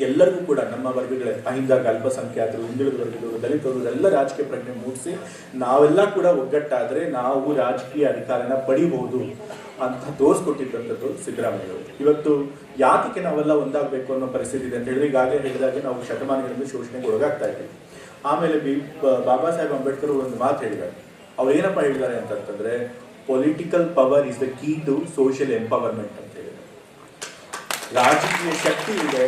ಎಲ್ಲರಿಗೂ ಕೂಡ ನಮ್ಮ ವರ್ಗಗಳೇ ಅಹಿಂದ ಅಲ್ಪಸಂಖ್ಯಾತರು, ಹಿಂದುಳಿದ ವರ್ಗದವರು, ದಲಿತರು ಎಲ್ಲ ರಾಜಕೀಯ ಪ್ರಜ್ಞೆ ಮೂಡಿಸಿ ನಾವೆಲ್ಲ ಕೂಡ ಒಗ್ಗಟ್ಟಾದರೆ ನಾವು ರಾಜಕೀಯ ಅಧಿಕಾರನ ಪಡಿಬಹುದು ಅಂತ ತೋರಿಸ್ಕೊಟ್ಟಿದ್ದಂಥದ್ದು ಸಿದ್ದರಾಮಯ್ಯವರು. ಇವತ್ತು ಯಾತಕ್ಕೆ ನಾವೆಲ್ಲ ಒಂದಾಗಬೇಕು ಅನ್ನೋ ಪರಿಸ್ಥಿತಿ ಇದೆ ಅಂತ ಹೇಳಿದ್ರೆ, ಈಗಾಗಲೇ ಹೇಳಿದಾಗೆ ನಾವು ಶತಮಾನಗಳಿಂದ ಶೋಷಣೆಗೆ ಒಳಗಾಗ್ತಾ ಇದ್ದೀವಿ. ಆಮೇಲೆ ಬಾಬಾ ಸಾಹೇಬ್ ಅಂಬೇಡ್ಕರ್ ಒಂದು ಮಾತು ಹೇಳಿದ್ದಾರೆ. ಅವ್ರು ಏನಪ್ಪ ಹೇಳಿದ್ದಾರೆ ಅಂತಂತಂದ್ರೆ, political power is the key to social empowerment ಅಂತ ಹೇಳಿದ್ದಾರೆ. ರಾಜಕೀಯ ಶಕ್ತಿ ಇದೆ,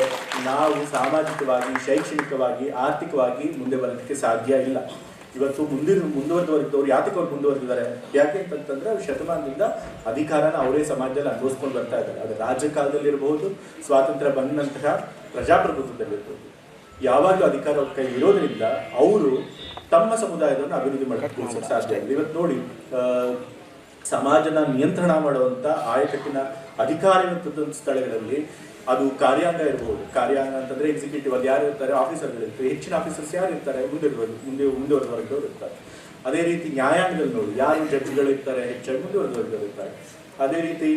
ನಾವು ಸಾಮಾಜಿಕವಾಗಿ, ಶೈಕ್ಷಣಿಕವಾಗಿ, ಆರ್ಥಿಕವಾಗಿ ಮುಂದೆ ಬರೋದಕ್ಕೆ ಸಾಧ್ಯ ಇಲ್ಲ. ಇವತ್ತು ಮುಂದುವರೆದವರು ಯಾತಕ್ಕೆ ಅವ್ರು ಮುಂದುವರೆದಿದ್ದಾರೆ? ಯಾಕೆ ಅಂತಂತಂದ್ರೆ ಅವ್ರು ಶತಮಾನದಿಂದ ಅಧಿಕಾರನ ಅವರೇ ಸಮಾಜದಲ್ಲಿ ಅನುಭವಿಸ್ಕೊಂಡು ಬರ್ತಾ ಇದ್ದಾರೆ. ಅದು ರಾಜಕಾಲದಲ್ಲಿರಬಹುದು, ಸ್ವಾತಂತ್ರ್ಯ ಬಂದ ನಂತರ ಪ್ರಜಾಪ್ರಭುತ್ವದಲ್ಲಿರ್ಬೋದು, ಯಾವಾಗಲೂ ಅಧಿಕಾರ ಅವ್ರ ಕೈ ಇರೋದ್ರಿಂದ ಅವರು ತಮ್ಮ ಸಮುದಾಯವನ್ನು ಅಭಿವೃದ್ಧಿ ಮಾಡೋದಕ್ಕೆ ಸಾಧ್ಯ ಆಗಿದೆ. ಇವತ್ತು ನೋಡಿ, ಸಮಾಜನ ನಿಯಂತ್ರಣ ಮಾಡುವಂಥ ಆಯಕಟ್ಟಿನ ಅಧಿಕಾರ ಸ್ಥಳಗಳಲ್ಲಿ ಅದು ಕಾರ್ಯಾಂಗ ಇರಬಹುದು. ಕಾರ್ಯಾಂಗ ಅಂತಂದ್ರೆ ಎಕ್ಸಿಕ್ಯೂಟಿವ್, ಅದು ಯಾರು ಇರ್ತಾರೆ? ಆಫೀಸರ್ಗಳಿರ್ತಾರೆ. ಹೆಚ್ಚಿನ ಆಫೀಸರ್ಸ್ ಯಾರು ಇರ್ತಾರೆ? ಮುಂದುವರೆದ ವರ್ಗದವರು ಇರ್ತಾರೆ. ಅದೇ ರೀತಿ ನ್ಯಾಯಾಂಗದಲ್ಲಿ ನೋಡಿ, ಯಾರು ಜಡ್ಜ್ಗಳು ಇರ್ತಾರೆ? ಹೆಚ್ಚಾಗಿ ಮುಂದುವರೆದ ವರ್ಗದವರು ಇರ್ತಾರೆ. ಅದೇ ರೀತಿ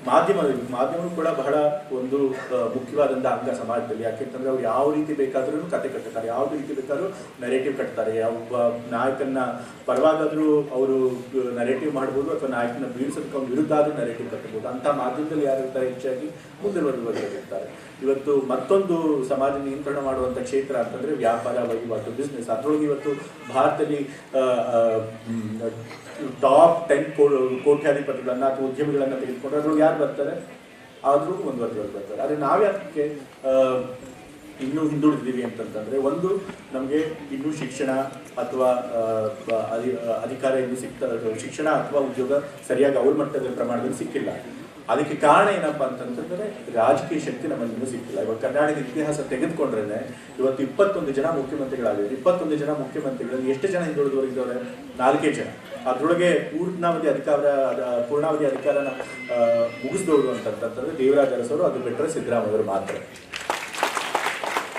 ಮಾಧ್ಯಮಗಳು ಕೂಡ ಬಹಳ ಒಂದು ಮುಖ್ಯವಾದಂಥ ಅಂಗ ಸಮಾಜದಲ್ಲಿ. ಯಾಕೆಂತಂದ್ರೆ ಅವ್ರು ಯಾವ ರೀತಿ ಬೇಕಾದ್ರೂ ಕತೆ ಕಟ್ತಾರೆ, ಯಾವ ರೀತಿ ಬೇಕಾದ್ರೂ ನರೇಟಿವ್ ಕಟ್ತಾರೆ. ಯಾವ ನಾಯಕನ ಪರವಾಗಾದ್ರೂ ಅವರು ನರೇಟಿವ್ ಮಾಡ್ಬೋದು, ಅಥವಾ ನಾಯಕನ ಬೀಳ್ಸೋದಕ್ಕೆ ಅವ್ರ ವಿರುದ್ಧ ಆದ್ರೂ ನರೇಟಿವ್ ಕಟ್ಟಬಹುದು. ಅಂತ ಮಾಧ್ಯಮದಲ್ಲಿ ಯಾರು ಇರ್ತಾರೆ? ಹೆಚ್ಚಾಗಿ ಮುಂದುವರೆದಿರ್ತಾರೆ. ಇವತ್ತು ಮತ್ತೊಂದು ಸಮಾಜ ನಿಯಂತ್ರಣ ಮಾಡುವಂಥ ಕ್ಷೇತ್ರ ಅಂತಂದ್ರೆ ವ್ಯಾಪಾರ, ವಹಿವಾಟು, ಬಿಸ್ನೆಸ್. ಅದರೊಳಗೆ ಇವತ್ತು ಭಾರತದಲ್ಲಿ ಟಾಪ್ 10 ಕೋಟ್ಯಾಧಿಪತಿಗಳನ್ನ ಅಥವಾ ಉದ್ಯಮಿಗಳನ್ನ ತೆಗೆದುಕೊಂಡ್ರೆ ಅದ್ರೊಳಗೆ ಯಾರು ಬರ್ತಾರೆ? ಆದ್ರೂ ಮುಂದುವರೆದವರು ಬರ್ತಾರೆ. ಆದರೆ ನಾವ್ಯಾಕೆ ಇನ್ನೂ ಹಿಂದುಳಿದಿದ್ದೀವಿ ಅಂತಂತಂದ್ರೆ, ಒಂದು, ನಮಗೆ ಇನ್ನೂ ಶಿಕ್ಷಣ ಅಥವಾ ಅಧಿಕಾರ ಇನ್ನೂ ಶಿಕ್ಷಣ ಅಥವಾ ಉದ್ಯೋಗ ಸರಿಯಾಗಿ ಅವ್ರ ಮಟ್ಟದ ಪ್ರಮಾಣದಲ್ಲಿ ಸಿಕ್ಕಿಲ್ಲ. ಅದಕ್ಕೆ ಕಾರಣ ಏನಪ್ಪಾ ಅಂತಂತಂದ್ರೆ ರಾಜಕೀಯ ಶಕ್ತಿ ನಮ್ಮಲ್ಲಿ ಇನ್ನೂ ಸಿಕ್ಕಿಲ್ಲ. ಇವಾಗ ಕರ್ನಾಟಕದ ಇತಿಹಾಸ ತೆಗೆದುಕೊಂಡ್ರೆ ಇವತ್ತು 21 ಜನ ಮುಖ್ಯಮಂತ್ರಿಗಳಾಗಿದ್ದಾರೆ. 21 ಜನ ಮುಖ್ಯಮಂತ್ರಿಗಳಲ್ಲಿ ಎಷ್ಟು ಜನ ಹಿಂದುಳಿದವರಿದ್ದಾರೆ? 4 ಜನ. ಅದರೊಳಗೆ ಪೂರ್ಣಾವಧಿ ಅಧಿಕಾರನ ಮುಗಿಸಿದವರು ಅಂತಂತಂದ್ರೆ ದೇವರಾಜ ಅರಸರು, ಅದು ಬಿಟ್ಟರೆ ಸಿದ್ದರಾಮಯ್ಯವರು ಮಾತ್ರ.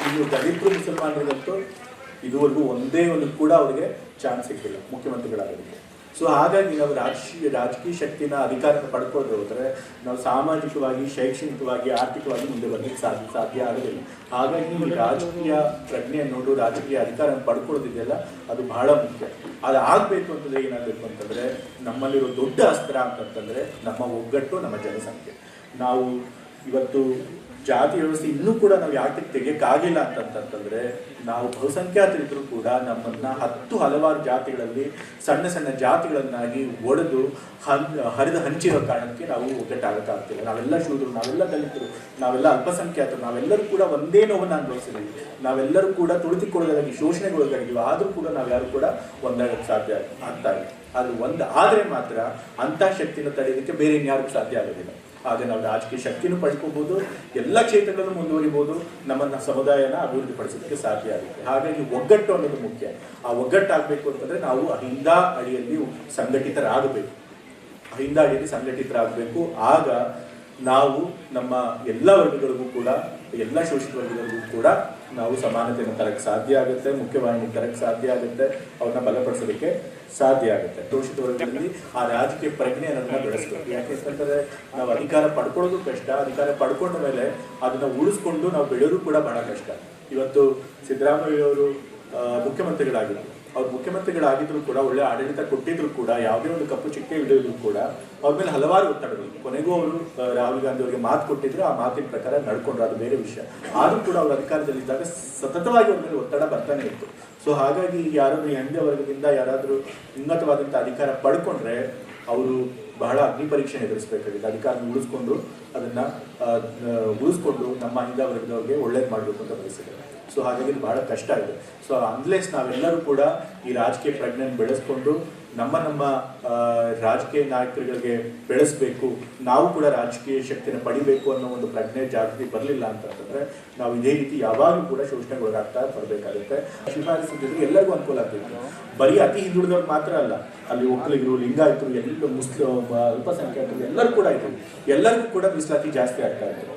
ಇನ್ನು ದಲಿತರು, ಮುಸಲ್ಮಾನರಿಗಂತೂ ಇದುವರೆಗೂ ಒಂದೇ ಒಂದು ಕೂಡ ಅವರಿಗೆ ಚಾನ್ಸ್ ಸಿಕ್ಕಿಲ್ಲ ಮುಖ್ಯಮಂತ್ರಿಗಳಾಗೋದಕ್ಕೆ. ಸೊ ಹಾಗಾಗಿ ನಾವು ರಾಜಕೀಯ ಶಕ್ತಿನ ಅಧಿಕಾರನ ಪಡ್ಕೊಳ್ಳದೆ ಹೋದರೆ ನಾವು ಸಾಮಾಜಿಕವಾಗಿ, ಶೈಕ್ಷಣಿಕವಾಗಿ, ಆರ್ಥಿಕವಾಗಿ ಮುಂದೆ ಬರಲಿಕ್ಕೆ ಸಾಧ್ಯ ಆಗೋದಿಲ್ಲ. ಹಾಗಾಗಿ ರಾಜಕೀಯ ಪ್ರಜ್ಞೆ ಅನ್ನೋದು, ರಾಜಕೀಯ ಅಧಿಕಾರನ ಪಡ್ಕೊಳ್ಳೋದಿದೆಯಲ್ಲ, ಅದು ಬಹಳ ಮುಖ್ಯ. ಅದು ಆಗಬೇಕು ಅಂತಂದ್ರೆ ಏನಾಗಬೇಕು ಅಂತಂದ್ರೆ, ನಮ್ಮಲ್ಲಿರೋ ದೊಡ್ಡ ಅಸ್ತ್ರ ಅಂತಂತಂದ್ರೆ ನಮ್ಮ ಒಗ್ಗಟ್ಟು, ನಮ್ಮ ಜನಸಂಖ್ಯೆ. ನಾವು ಇವತ್ತು ಜಾತಿ ವ್ಯವಸ್ಥೆ ಇನ್ನೂ ಕೂಡ ನಾವು ಯಾಕೆ ತೆಗೆಯಕ್ಕಾಗಿಲ್ಲ ಅಂತಂತಂದ್ರೆ, ನಾವು ಬಹುಸಂಖ್ಯಾತರಿದ್ರೂ ಕೂಡ ನಮ್ಮನ್ನ ಹಲವಾರು ಜಾತಿಗಳಲ್ಲಿ ಸಣ್ಣ ಸಣ್ಣ ಜಾತಿಗಳನ್ನಾಗಿ ಒಡೆದು ಹರಿದು ಹಂಚಿರೋ ಕಾರಣಕ್ಕೆ ನಾವು ಒಗ್ಗಟ್ಟಾಗಕ್ಕಾಗ್ತಿಲ್ಲ. ನಾವೆಲ್ಲ ಶೂದ್ರರು, ನಾವೆಲ್ಲ ದಲಿತರು, ನಾವೆಲ್ಲ ಅಲ್ಪಸಂಖ್ಯಾತರು, ನಾವೆಲ್ಲರೂ ಕೂಡ ಒಂದೇ ನೋವನ್ನು ಅನುಭವಿಸಿದ್ದೀವಿ. ನಾವೆಲ್ಲರೂ ಕೂಡ ತುಳಿತುಕೊಳ್ಳೋದಾಗಿ ಶೋಷಣೆಗೊಳಗಾಗಿದ್ದೀವಿ. ಆದರೂ ಕೂಡ ನಾವ್ಯಾರು ಕೂಡ ಒಂದಾಗಕ್ಕೆ ಸಾಧ್ಯ ಆಗ್ತಾ ಇಲ್ಲ. ಅದು ಆದರೆ ಮಾತ್ರ ಅಂಥ ಶಕ್ತಿನ ತಡೆಯೋದಕ್ಕೆ ಬೇರೆ ಇನ್ಯಾರಿಗೂ ಸಾಧ್ಯ ಆಗೋದಿಲ್ಲ. ಆಗ ನಾವು ರಾಜಕೀಯ ಶಕ್ತಿನೂ ಪಡ್ಕೋಬಹುದು, ಎಲ್ಲ ಕ್ಷೇತ್ರಗಳನ್ನು ಮುಂದುವರಿಬಹುದು, ನಮ್ಮ ಸಮುದಾಯನ ಅಭಿವೃದ್ಧಿ ಪಡಿಸೋದಕ್ಕೆ ಸಾಧ್ಯ ಆಗುತ್ತೆ. ಹಾಗಾಗಿ ಒಗ್ಗಟ್ಟು ಅನ್ನೋದು ಮುಖ್ಯ. ಆ ಒಗ್ಗಟ್ಟಾಗಬೇಕು ಅಂತಂದ್ರೆ ನಾವು ಅಹಿಂದ ಅಡಿಯಲ್ಲಿ ಸಂಘಟಿತರಾಗಬೇಕು. ಆಗ ನಾವು ನಮ್ಮ ಎಲ್ಲ ವರ್ಗಗಳಿಗೂ ಕೂಡ, ಎಲ್ಲ ಶೋಷಿತ ವರ್ಗಗಳಿಗೂ ಕೂಡ ನಾವು ಸಮಾನತೆಯನ್ನು ತರಕ್ಕೆ ಸಾಧ್ಯ ಆಗುತ್ತೆ, ಮುಖ್ಯವಾಹಿನಿ ತರಕ್ಕೆ ಸಾಧ್ಯ ಆಗುತ್ತೆ, ಅವ್ರನ್ನ ಬಲಪಡಿಸೋದಕ್ಕೆ ಸಾಧ್ಯ ಆಗುತ್ತೆ. ಶೋಷಿತ ವರ್ಗದಲ್ಲಿ ಆ ರಾಜಕೀಯ ಪ್ರಜ್ಞೆಯನ್ನು ಬೆಳೆಸಬೇಕು. ಯಾಕೆಂತಂದ್ರೆ ನಾವು ಅಧಿಕಾರ ಪಡ್ಕೊಳ್ಳೋದು ಕಷ್ಟ, ಅಧಿಕಾರ ಪಡ್ಕೊಂಡ ಮೇಲೆ ಅದನ್ನ ಉಳಿಸ್ಕೊಂಡು ನಾವು ಬೆಳೆಯೋದು ಕೂಡ ಬಹಳ ಕಷ್ಟ. ಇವತ್ತು ಸಿದ್ದರಾಮಯ್ಯವರು ಮುಖ್ಯಮಂತ್ರಿಗಳಾಗಿದ್ರು. ಅವ್ರು ಮುಖ್ಯಮಂತ್ರಿಗಳಾಗಿದ್ರು ಕೂಡ, ಒಳ್ಳೆ ಆಡಳಿತ ಕೊಟ್ಟಿದ್ರು ಕೂಡ, ಯಾವುದೇ ಒಂದು ಕಪ್ಪು ಚಿಕ್ಕೆ ಹಿಡಿದ್ರು ಕೂಡ ಅವ್ರ ಮೇಲೆ ಹಲವಾರು ಒತ್ತಡಗಳು. ಕೊನೆಗೂ ಅವರು ರಾಹುಲ್ ಗಾಂಧಿ ಅವರಿಗೆ ಮಾತು ಕೊಟ್ಟಿದ್ರು, ಆ ಮಾತಿನ ಪ್ರಕಾರ ನಡ್ಕೊಂಡ್ರು, ಅದು ಬೇರೆ ವಿಷಯ. ಆದರೂ ಕೂಡ ಅವ್ರ ಅಧಿಕಾರದಲ್ಲಿದ್ದಾಗ ಸತತವಾಗಿ ಅವ್ರ ಮೇಲೆ ಒತ್ತಡ ಬರ್ತಾನೆ ಇತ್ತು. ಸೊ ಹಾಗಾಗಿ ಯಾರಾದ್ರೂ ಹಿಂದೆ ವರ್ಗದಿಂದ ಯಾರಾದರೂ ಉನ್ನತವಾದಂಥ ಅಧಿಕಾರ ಪಡ್ಕೊಂಡ್ರೆ ಅವರು ಬಹಳ ಅಗ್ನಿ ಪರೀಕ್ಷೆ ಎದುರಿಸಬೇಕಾಗಿದೆ. ಅಧಿಕಾರ ಉಳಿಸ್ಕೊಂಡು ನಮ್ಮ ಹಿಂದ ವರ್ಗದವ್ರಿಗೆ ಒಳ್ಳೇದು ಮಾಡಬೇಕು ಅಂತ ಬಯಸಿದ್ದಾರೆ. ಸೊ ಹಾಗಾಗಿ ಇದು ಬಹಳ ಕಷ್ಟ ಇದೆ. ಸೊ ಅನ್ಲೆಸ್ ನಾವೆಲ್ಲರೂ ಕೂಡ ಈ ರಾಜಕೀಯ ಪ್ರಜ್ಞೆಯನ್ನು ಬೆಳೆಸ್ಕೊಂಡು ನಮ್ಮ ರಾಜಕೀಯ ನಾಯಕರುಗಳಿಗೆ ಬೆಳೆಸಬೇಕು, ನಾವು ಕೂಡ ರಾಜಕೀಯ ಶಕ್ತಿಯನ್ನು ಪಡಿಬೇಕು ಅನ್ನೋ ಒಂದು ಪ್ರಜ್ಞೆ ಜಾಗೃತಿ ಬರಲಿಲ್ಲ ಅಂತಂದ್ರೆ ನಾವು ಇದೇ ರೀತಿ ಯಾವಾಗಲೂ ಕೂಡ ಶೋಷಣೆಗೊಳಗಾಗ್ತಾ ಬರಬೇಕಾಗುತ್ತೆ. ಶಿಫಾರಸಿದ್ರೆ ಎಲ್ಲರಿಗೂ ಅನುಕೂಲ ಆಗ್ತಿತ್ತು. ಬರೀ ಅತಿ ಹಿಂದುಳಿದವ್ರು ಮಾತ್ರ ಅಲ್ಲ, ಅಲ್ಲಿ ಒಕ್ಕಲಿಗರು, ಲಿಂಗಾಯತರು, ಎಲ್ಲ ಮುಸ್ಲಿಂ, ಅಲ್ಪಸಂಖ್ಯಾತರು ಎಲ್ಲರೂ ಕೂಡ ಇದ್ರು. ಎಲ್ಲರಿಗೂ ಕೂಡ ಮೀಸಲಾತಿ ಜಾಸ್ತಿ ಆಗ್ತಾ ಇತ್ತು,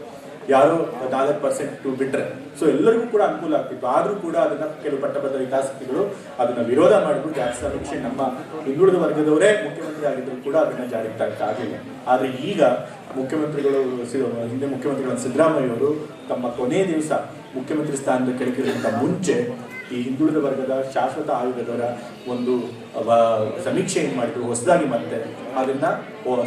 ಯಾರೋ 4% ಬಿಟ್ರೆ. ಸೊ ಎಲ್ಲರಿಗೂ ಕೂಡ ಅನುಕೂಲ ಆಗ್ತಿತ್ತು. ಆದ್ರೂ ಕೂಡ ಅದನ್ನ ಕೆಲವು ಪಟ್ಟಭದ್ರ ಹಿತಾಸಕ್ತಿಗಳು ಅದನ್ನ ವಿರೋಧ ಮಾಡಿದ್ರು. ಜಾತಿ ಸಮೀಕ್ಷೆ ನಮ್ಮ ಹಿಂದುಳಿದ ವರ್ಗದವರೇ ಮುಖ್ಯಮಂತ್ರಿ ಆಗಿದ್ರು ಕೂಡ ಅದನ್ನ ಜಾರಿಗೆ ತರಕ್ಕಾಗಿಲ್ಲ. ಆದ್ರೆ ಈಗ ಹಿಂದೆ ಮುಖ್ಯಮಂತ್ರಿಗಳ ಸಿದ್ದರಾಮಯ್ಯ ಅವರು ತಮ್ಮ ಕೊನೆ ದಿವಸ ಮುಖ್ಯಮಂತ್ರಿ ಸ್ಥಾನದ ಕೆಳಗಿರೋದಕ್ಕಿಂತ ಮುಂಚೆ ಈ ಹಿಂದುಳಿದ ವರ್ಗದ ಶಾಶ್ವತ ಆಯೋಗದವರ ಒಂದು ಸಮೀಕ್ಷೆ ಏನು ಮಾಡಿದ್ರು ಹೊಸದಾಗಿ ಮತ್ತೆ ಅದನ್ನ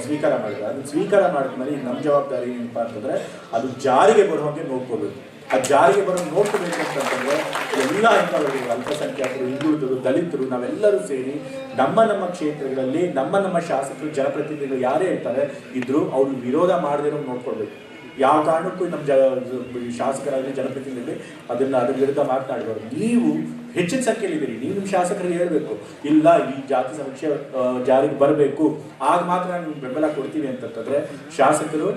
ಸ್ವೀಕಾರ ಮಾಡಿದ್ರು. ಅದನ್ನ ಸ್ವೀಕಾರ ಮಾಡಿದ್ಮೇಲೆ ನಮ್ಮ ಜವಾಬ್ದಾರಿ ಏನಪ್ಪ ಅಂತಂದ್ರೆ ಅದು ಜಾರಿಗೆ ಬರೋ ಹಾಗೆ ನೋಡ್ಕೋಬೇಕು. ಆ ಜಾರಿಗೆ ಬರೋ ನೋಡ್ಕೋಬೇಕು ಅಂತಂದ್ರೆ ಎಲ್ಲ ಹಿಂದುಳಿದ ಅಲ್ಪಸಂಖ್ಯಾತರು, ಹಿಂದುಳಿದರು, ದಲಿತರು ನಾವೆಲ್ಲರೂ ಸೇರಿ ನಮ್ಮ ಕ್ಷೇತ್ರಗಳಲ್ಲಿ ನಮ್ಮ ಶಾಸಕರು, ಜನಪ್ರತಿನಿಧಿಗಳು ಯಾರೇ ಇರ್ತಾರೆ ಇದ್ರು ಅವ್ರು ವಿರೋಧ ಮಾಡದಿರೋ ನೋಡ್ಕೊಳ್ಬೇಕು. ಯಾವ ಕಾರಣಕ್ಕೂ ನಮ್ಮ ಶಾಸಕರಾಗಲಿ ಜನಪ್ರತಿನಿಧಿ ಅದ್ರ ವಿರುದ್ಧ ಮಾತನಾಡಬಾರ್ದು. ನೀವು ಹೆಚ್ಚಿನ ಸಂಖ್ಯೆಯಲ್ಲಿದ್ದೀರಿ, ನೀವು ನಿಮ್ಮ ಶಾಸಕರಿಗೆ ಹೇಳಬೇಕು, ಇಲ್ಲ ಈ ಜಾತಿ ಸಮೀಕ್ಷೆ ಜಾರಿಗೆ ಬರಬೇಕು, ಆಗ ಮಾತ್ರ ನಾವು ಬೆಂಬಲ ಕೊಡ್ತೀವಿ ಅಂತಂತಂದ್ರೆ ಶಾಸಕರು